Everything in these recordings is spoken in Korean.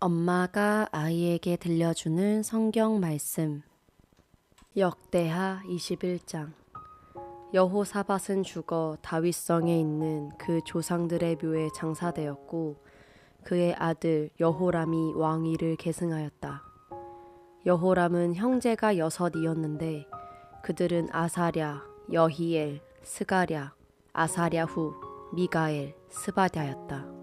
엄마가 아이에게 들려주는 성경 말씀. 역대하 21장. 여호사밧은 죽어 다윗성에 있는 그 조상들의 묘에 장사되었고 그의 아들 여호람이 왕위를 계승하였다. 여호람은 형제가 6이었는데 그들은 아사랴, 여히엘, 스가랴, 아사랴후, 미가엘, 스바랴였다.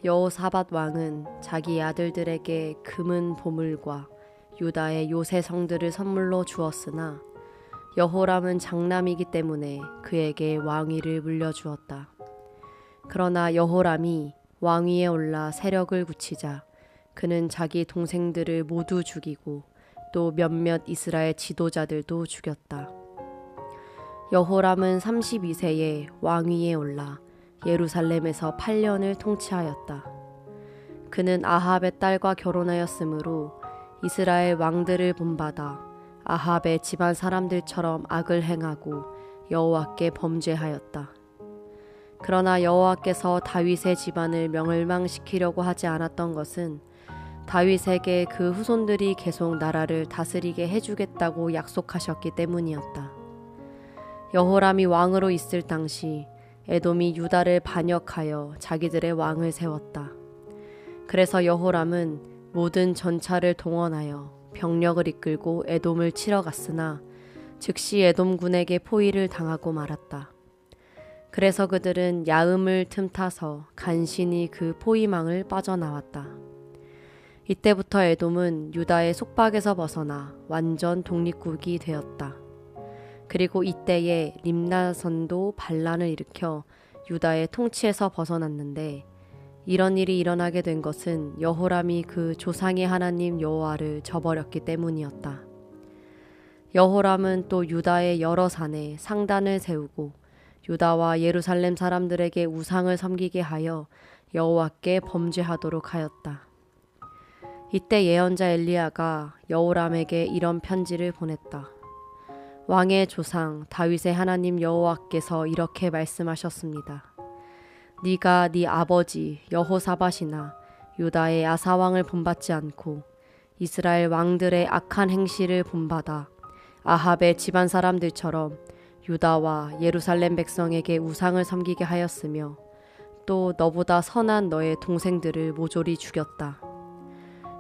여호사밧 왕은 자기 아들들에게 금은 보물과 유다의 요새 성들을 선물로 주었으나 여호람은 장남이기 때문에 그에게 왕위를 물려주었다. 그러나 여호람이 왕위에 올라 세력을 굳히자 그는 자기 동생들을 모두 죽이고 또 몇몇 이스라엘 지도자들도 죽였다. 여호람은 32세에 왕위에 올라 예루살렘에서 8년을 통치하였다. 그는 아합의 딸과 결혼하였으므로 이스라엘 왕들을 본받아 아합의 집안 사람들처럼 악을 행하고 여호와께 범죄하였다. 그러나 여호와께서 다윗의 집안을 멸망시키려고 하지 않았던 것은 다윗에게 그 후손들이 계속 나라를 다스리게 해주겠다고 약속하셨기 때문이었다. 여호람이 왕으로 있을 당시 에돔이 유다를 반역하여 자기들의 왕을 세웠다. 그래서 여호람은 모든 전차를 동원하여 병력을 이끌고 에돔을 치러 갔으나 즉시 에돔군에게 포위를 당하고 말았다. 그래서 그들은 야음을 틈타서 간신히 그 포위망을 빠져나왔다. 이때부터 에돔은 유다의 속박에서 벗어나 완전 독립국이 되었다. 그리고 이때에 림나선도 반란을 일으켜 유다의 통치에서 벗어났는데 이런 일이 일어나게 된 것은 여호람이 그 조상의 하나님 여호와를 저버렸기 때문이었다. 여호람은 또 유다의 여러 산에 상단을 세우고 유다와 예루살렘 사람들에게 우상을 섬기게 하여 여호와께 범죄하도록 하였다. 이때 예언자 엘리야가 여호람에게 이런 편지를 보냈다. 왕의 조상 다윗의 하나님 여호와께서 이렇게 말씀하셨습니다. 네가 네 아버지 여호사밧이나 유다의 아사 왕을 본받지 않고 이스라엘 왕들의 악한 행실을 본받아 아합의 집안 사람들처럼 유다와 예루살렘 백성에게 우상을 섬기게 하였으며 또 너보다 선한 너의 동생들을 모조리 죽였다.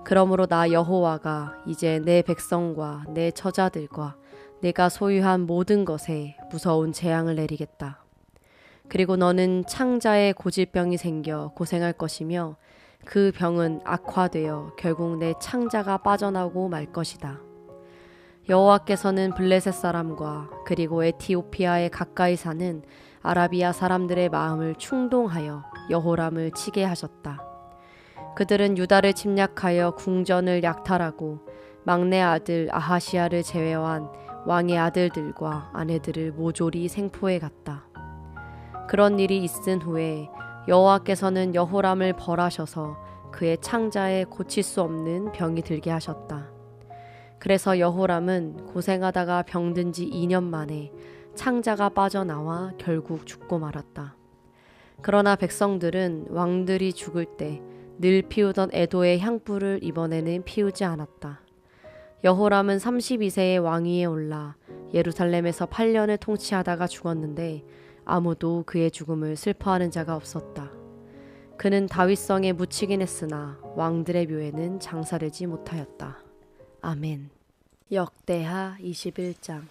그러므로 나 여호와가 이제 내 백성과 내 처자들과 내가 소유한 모든 것에 무서운 재앙을 내리겠다. 그리고 너는 창자에 고질병이 생겨 고생할 것이며 그 병은 악화되어 결국 내 창자가 빠져나오고 말 것이다. 여호와께서는 블레셋 사람과 그리고 에티오피아에 가까이 사는 아라비아 사람들의 마음을 충동하여 여호람을 치게 하셨다. 그들은 유다를 침략하여 궁전을 약탈하고 막내 아들 아하시아를 제외한 왕의 아들들과 아내들을 모조리 생포해 갔다. 그런 일이 있은 후에 여호와께서는 여호람을 벌하셔서 그의 창자에 고칠 수 없는 병이 들게 하셨다. 그래서 여호람은 고생하다가 병든 지 2년 만에 창자가 빠져나와 결국 죽고 말았다. 그러나 백성들은 왕들이 죽을 때 늘 피우던 애도의 향불을 이번에는 피우지 않았다. 여호람은 32세에 왕위에 올라 예루살렘에서 8년을 통치하다가 죽었는데 아무도 그의 죽음을 슬퍼하는 자가 없었다. 그는 다윗성에 묻히긴 했으나 왕들의 묘에는 장사되지 못하였다. 아멘. 역대하 21장.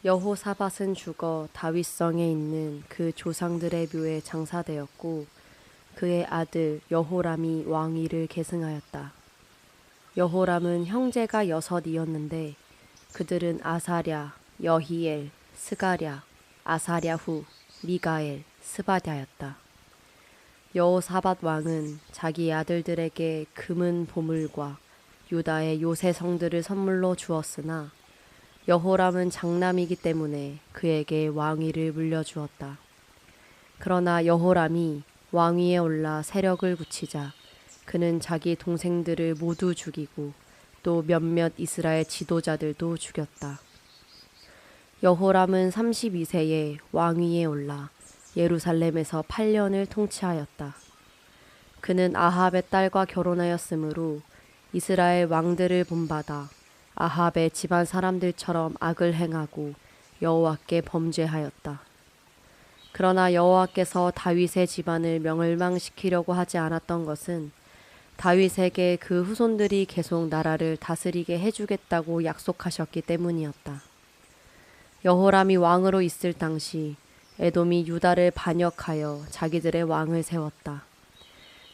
여호사밧은 죽어 다윗성에 있는 그 조상들의 묘에 장사되었고 그의 아들 여호람이 왕위를 계승하였다. 여호람은 형제가 6이었는데 그들은 아사랴, 여히엘, 스가랴, 아사랴후, 미가엘, 스바랴였다. 여호사밧 왕은 자기 아들들에게 금은 보물과 유다의 요새 성들을 선물로 주었으나 여호람은 장남이기 때문에 그에게 왕위를 물려주었다. 그러나 여호람이 왕위에 올라 세력을 굳히자 그는 자기 동생들을 모두 죽이고 또 몇몇 이스라엘 지도자들도 죽였다. 여호람은 32세에 왕위에 올라 예루살렘에서 8년을 통치하였다. 그는 아합의 딸과 결혼하였으므로 이스라엘 왕들을 본받아 아합의 집안 사람들처럼 악을 행하고 여호와께 범죄하였다. 그러나 여호와께서 다윗의 집안을 멸망시키려고 하지 않았던 것은 다윗에게 그 후손들이 계속 나라를 다스리게 해주겠다고 약속하셨기 때문이었다. 여호람이 왕으로 있을 당시 에돔이 유다를 반역하여 자기들의 왕을 세웠다.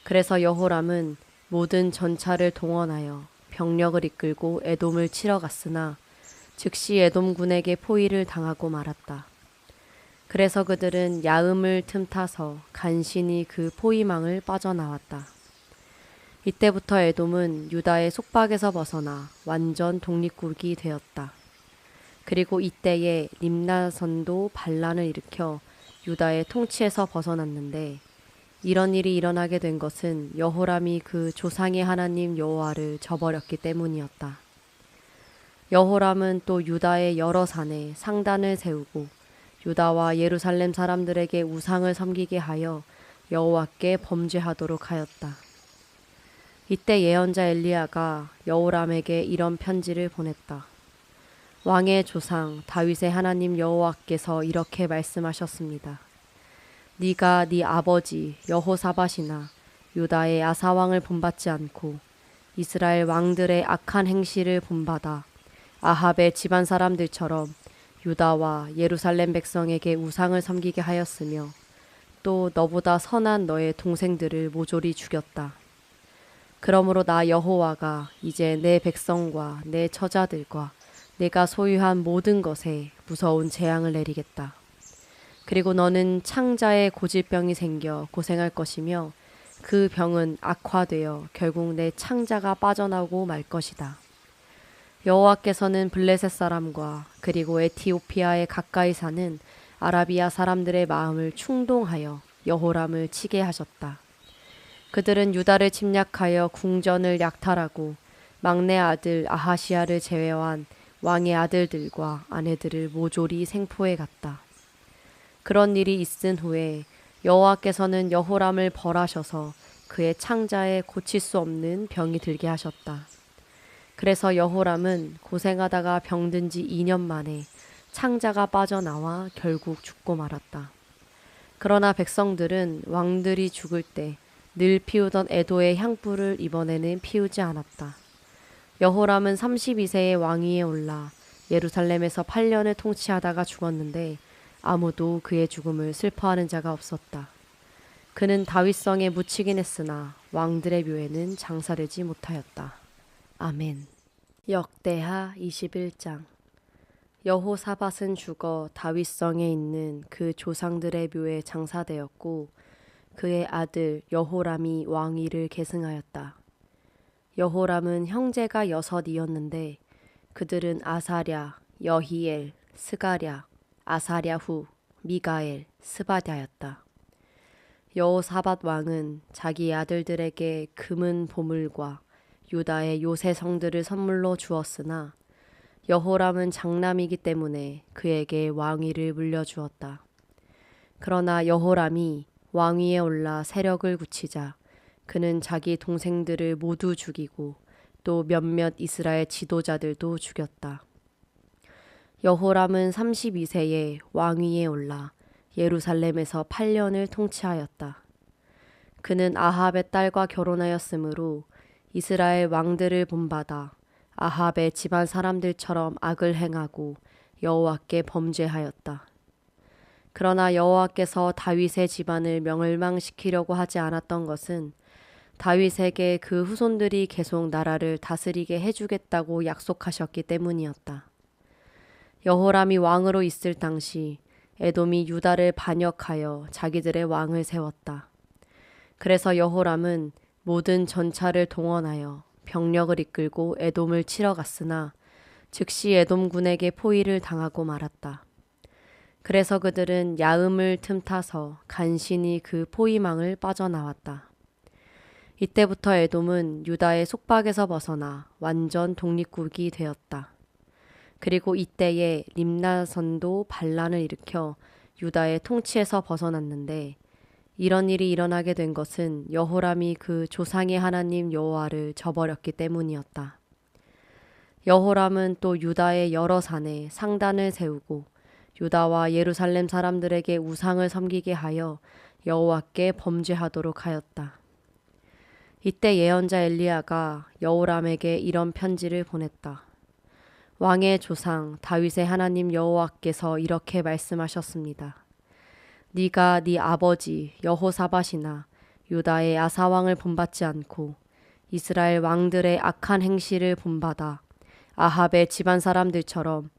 그래서 여호람은 모든 전차를 동원하여 병력을 이끌고 에돔을 치러 갔으나 즉시 에돔군에게 포위를 당하고 말았다. 그래서 그들은 야음을 틈타서 간신히 그 포위망을 빠져나왔다. 이때부터 에돔은 유다의 속박에서 벗어나 완전 독립국이 되었다. 그리고 이때에 림나선도 반란을 일으켜 유다의 통치에서 벗어났는데 이런 일이 일어나게 된 것은 여호람이 그 조상의 하나님 여호와를 저버렸기 때문이었다. 여호람은 또 유다의 여러 산에 상단을 세우고 유다와 예루살렘 사람들에게 우상을 섬기게 하여 여호와께 범죄하도록 하였다. 이때 예언자 엘리야가 여호람에게 이런 편지를 보냈다. 왕의 조상 다윗의 하나님 여호와께서 이렇게 말씀하셨습니다. 네가 네 아버지 여호사밧이나 유다의 아사 왕을 본받지 않고 이스라엘 왕들의 악한 행실을 본받아 아합의 집안 사람들처럼 유다와 예루살렘 백성에게 우상을 섬기게 하였으며 또 너보다 선한 너의 동생들을 모조리 죽였다. 그러므로 나 여호와가 이제 내 백성과 내 처자들과 내가 소유한 모든 것에 무서운 재앙을 내리겠다. 그리고 너는 창자에 고질병이 생겨 고생할 것이며 그 병은 악화되어 결국 내 창자가 빠져나오고 말 것이다. 여호와께서는 블레셋 사람과 그리고 에티오피아에 가까이 사는 아라비아 사람들의 마음을 충동하여 여호람을 치게 하셨다. 그들은 유다를 침략하여 궁전을 약탈하고 막내 아들 아하시아를 제외한 왕의 아들들과 아내들을 모조리 생포해 갔다. 그런 일이 있은 후에 여호와께서는 여호람을 벌하셔서 그의 창자에 고칠 수 없는 병이 들게 하셨다. 그래서 여호람은 고생하다가 병든 지 2년 만에 창자가 빠져나와 결국 죽고 말았다. 그러나 백성들은 왕들이 죽을 때 늘 피우던 애도의 향불을 이번에는 피우지 않았다. 여호람은 32세의 왕위에 올라 예루살렘에서 8년을 통치하다가 죽었는데 아무도 그의 죽음을 슬퍼하는 자가 없었다. 그는 다윗성에 묻히긴 했으나 왕들의 묘에는 장사되지 못하였다. 아멘. 역대하 21장. 여호사밧은 죽어 다윗성에 있는 그 조상들의 묘에 장사되었고 그의 아들 여호람이 왕위를 계승하였다. 여호람은 형제가 6이었는데 그들은 아사랴, 여히엘, 스가랴, 아사랴후, 미가엘, 스바랴였다. 여호사밧 왕은 자기 아들들에게 금은 보물과 유다의 요새 성들을 선물로 주었으나 여호람은 장남이기 때문에 그에게 왕위를 물려주었다. 그러나 여호람이 왕위에 올라 세력을 굳히자 그는 자기 동생들을 모두 죽이고 또 몇몇 이스라엘 지도자들도 죽였다. 여호람은 32세에 왕위에 올라 예루살렘에서 8년을 통치하였다. 그는 아합의 딸과 결혼하였으므로 이스라엘 왕들을 본받아 아합의 집안 사람들처럼 악을 행하고 여호와께 범죄하였다. 그러나 여호와께서 다윗의 집안을 멸망시키려고 하지 않았던 것은 다윗에게 그 후손들이 계속 나라를 다스리게 해주겠다고 약속하셨기 때문이었다. 여호람이 왕으로 있을 당시 에돔이 유다를 반역하여 자기들의 왕을 세웠다. 그래서 여호람은 모든 전차를 동원하여 병력을 이끌고 에돔을 치러 갔으나 즉시 에돔군에게 포위를 당하고 말았다. 그래서 그들은 야음을 틈타서 간신히 그 포위망을 빠져나왔다. 이때부터 에돔은 유다의 속박에서 벗어나 완전 독립국이 되었다. 그리고 이때에 림나선도 반란을 일으켜 유다의 통치에서 벗어났는데 이런 일이 일어나게 된 것은 여호람이 그 조상의 하나님 여호와를 저버렸기 때문이었다. 여호람은 또 유다의 여러 산에 상단을 세우고 유다와 예루살렘 사람들에게 우상을 섬기게 하여 여호와께 범죄하도록 하였다. 이때 예언자 엘리야가 여호람에게 이런 편지를 보냈다. 왕의 조상 다윗의 하나님 여호와께서 이렇게 말씀하셨습니다. 네가 네 아버지 여호사밧이나 유다의 아사 왕을 본받지 않고 이스라엘 왕들의 악한 행실을 본받아 아합의 집안 사람들처럼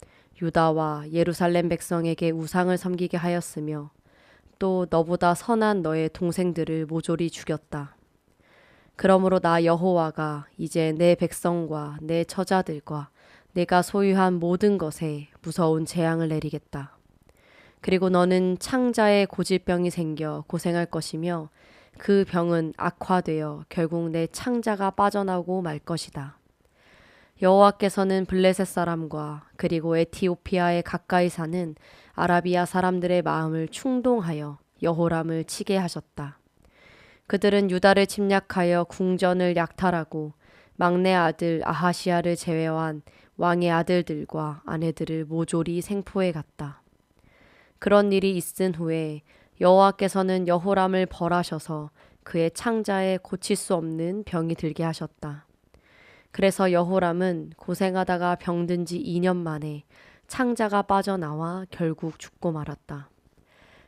유다와 예루살렘 백성에게 우상을 섬기게 하였으며 또 너보다 선한 너의 동생들을 모조리 죽였다. 그러므로 나 여호와가 이제 내 백성과 내 처자들과 내가 소유한 모든 것에 무서운 재앙을 내리겠다. 그리고 너는 창자에 고질병이 생겨 고생할 것이며 그 병은 악화되어 결국 내 창자가 빠져나오고 말 것이다. 여호와께서는 블레셋 사람과 그리고 에티오피아에 가까이 사는 아라비아 사람들의 마음을 충동하여 여호람을 치게 하셨다. 그들은 유다를 침략하여 궁전을 약탈하고 막내 아들 아하시아를 제외한 왕의 아들들과 아내들을 모조리 생포해 갔다. 그런 일이 있은 후에 여호와께서는 여호람을 벌하셔서 그의 창자에 고칠 수 없는 병이 들게 하셨다. 그래서 여호람은 고생하다가 병든 지 2년 만에 창자가 빠져나와 결국 죽고 말았다.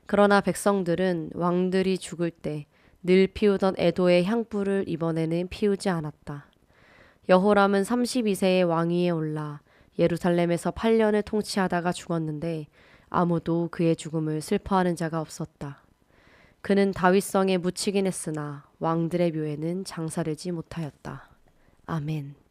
그러나 백성들은 왕들이 죽을 때 늘 피우던 애도의 향불을 이번에는 피우지 않았다. 여호람은 32세의 왕위에 올라 예루살렘에서 8년을 통치하다가 죽었는데 아무도 그의 죽음을 슬퍼하는 자가 없었다. 그는 다윗성에 묻히긴 했으나 왕들의 묘에는 장사되지 못하였다. 아멘.